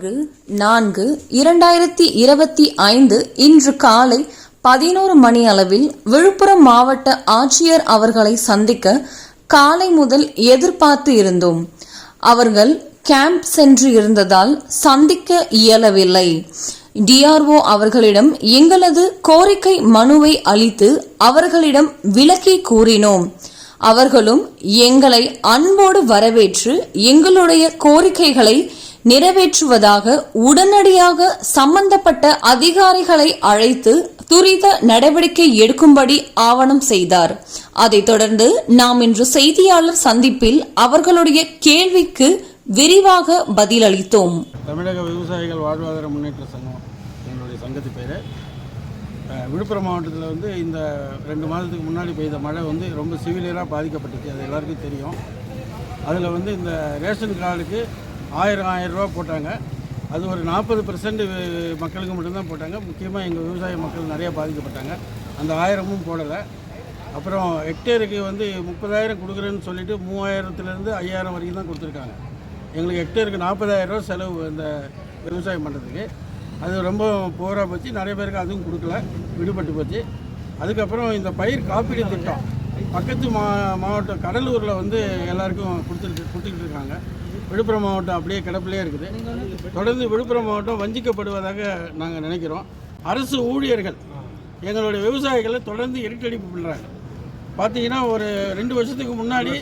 14/4/2025 இன்று காலை 11 மணி அளவில் விழுப்புரம் மாவட்ட ஆட்சியர் அவர்களை சந்திக்க காலை முதல் எதிர்பார்த்து இருந்தோம். அவர்கள் கேம்ப் சென்று இருந்ததால் சந்திக்க இயலவில்லை. டிஆர்ஓ அவர்களிடம் எங்களது கோரிக்கை மனுவை அளித்து அவர்களிடம் விளக்கி கூறினோம். அவர்களும் எங்களை அன்போடு வரவேற்று எங்களுடைய கோரிக்கைகளை நிறைவேற்றுவதாக உடனடியாக சம்பந்தப்பட்ட அதிகாரிகளை அழைத்து துரித நடவடிக்கை எடுக்கும்படி ஆவணம் செய்தார். அதைத் தொடர்ந்து நாம் இன்று செய்தியாளர் சந்திப்பில் அவர்களுடைய கேள்விக்கு விரிவாக பதிலளித்தோம். தமிழக விவசாயிகள் வாழ்வாதார முன்னேற்ற சங்கம் எங்களுடைய சங்கத்து பேர். விழுப்புரம் மாவட்டத்தில் இந்த 2 மாதத்துக்கு முன்னாடி பெய்த மழை ரொம்ப சிவிலியராக பாதிக்கப்பட்டுச்சு. அது எல்லாருக்கும் தெரியும். அதில் இந்த ரேஷன் கார்டுக்கு 1000 ரூபா போட்டாங்க. அது ஒரு 40% மக்களுக்கு மட்டும்தான் போட்டாங்க. முக்கியமாக எங்கள் விவசாய மக்கள் நிறையா பாதிக்கப்பட்டாங்க. அந்த 1000ம் போடலை. அப்புறம் ஹெக்டேருக்கு 30,000 கொடுக்குறேன்னு சொல்லிவிட்டு 3000லேருந்து 5000 வரைக்கும் தான் கொடுத்துருக்காங்க. எங்களுக்கு ஹெக்டேருக்கு 40,000 ரூபா செலவு இந்த விவசாயம் பண்ணுறதுக்கு. அது ரொம்ப போராக போச்சு. நிறைய பேருக்கு அதுவும் கொடுக்கல, விடுபட்டு போச்சு. அதுக்கப்புறம் இந்த பயிர் காப்பீடு திட்டம் பக்கத்து மாவட்டம் கடலூரில் எல்லாருக்கும் கொடுத்துக்கிட்டு இருக்காங்க. விழுப்புரம் மாவட்டம் அப்படியே கிடப்பிலே இருக்குது. தொடர்ந்து விழுப்புரம் மாவட்டம் வஞ்சிக்கப்படுவதாக நாங்கள் நினைக்கிறோம். அரசு ஊழியர்கள் எங்களுடைய விவசாயிகளை தொடர்ந்து இருட்டடிப்பு பண்ணுறாங்க. பார்த்தீங்கன்னா ஒரு 2 வருஷத்துக்கு முன்னாடி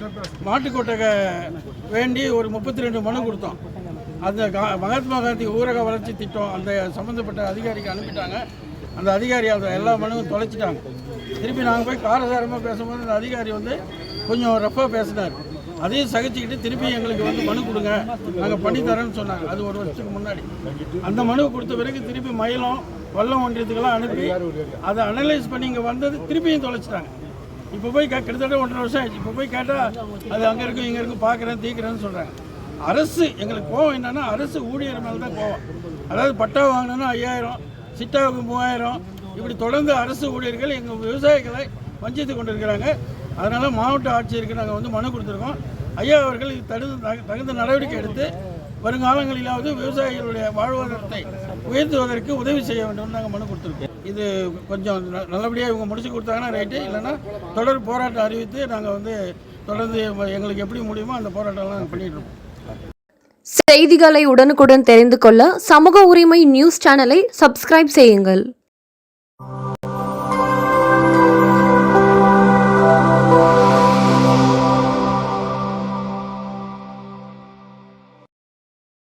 மாட்டுக்கொட்டகை வேண்டி ஒரு 32 மனு கொடுத்தோம். அந்த மகாத்மா காந்தி ஊரக வளர்ச்சி திட்டம் அந்த சம்மந்தப்பட்ட அதிகாரிக்கு அனுப்பிட்டாங்க. அந்த அதிகாரி அந்த எல்லா மனுவும் தொலைச்சிட்டாங்க. திருப்பி நாங்கள் போய் காரசாரமாக பேசும்போது அந்த அதிகாரி கொஞ்சம் ரஃப்பாக பேசினார். அதையும் சகிச்சுக்கிட்டு திருப்பி எங்களுக்கு மனு கொடுங்க, நாங்கள் பண்ணித்தரேன்னு சொன்னாங்க. அது 1 வருஷத்துக்கு முன்னாடி. அந்த மனு கொடுத்த பிறகு திருப்பி மயிலம் வல்லம் ஒன்றியத்துக்கெல்லாம் அனுப்பி அதை அனலைஸ் பண்ணி இங்கே வந்தது திருப்பியும் தொலைச்சிட்டாங்க. இப்போ போய் கிட்டத்தட்ட 1.5 வருஷம் ஆயிடுச்சு. இப்போ போய் கேட்டால் அது அங்கே இருக்கும் இங்கே இருக்கும் பார்க்குறேன் தீக்கிறேன்னு சொல்கிறாங்க. அரசு எங்களுக்கு கோவம் என்னென்னா அரசு ஊழியர் மேலே தான் கோவம். அதாவது பட்டா வாங்கினோன்னா 5000, சிட்டாவுக்கு 3000, இப்படி தொடர்ந்து அரசு ஊழியர்கள் எங்கள் விவசாயிகளை வஞ்சித்து கொண்டு இருக்கிறாங்க. அதனால் மாவட்ட ஆட்சியருக்கு நாங்கள் மனு கொடுத்துருக்கோம். ஐயா அவர்கள் இது தகுந்த நடவடிக்கை எடுத்து வருங்காலங்களிலாவது விவசாயிகளுடைய வாழ்வாதாரத்தை உயர்த்துவதற்கு உதவி செய்ய வேண்டும்னு நாங்கள் மனு கொடுத்துருக்கோம். இது கொஞ்சம் நல்லபடியாக இவங்க முடிச்சு கொடுத்தாங்கன்னா ரைட்டு, இல்லைன்னா தொடர் போராட்டம் அறிவித்து நாங்கள் தொடர்ந்து எங்களுக்கு எப்படி முடியுமோ அந்த போராட்டம்லாம் நாங்கள் பண்ணிட்டு இருக்கோம். செய்திகளை உடனுக்குடன் தெரிந்து கொள்ள சமூக உரிமை நியூஸ் சேனலை சப்ஸ்கிரைப் செய்யுங்கள்.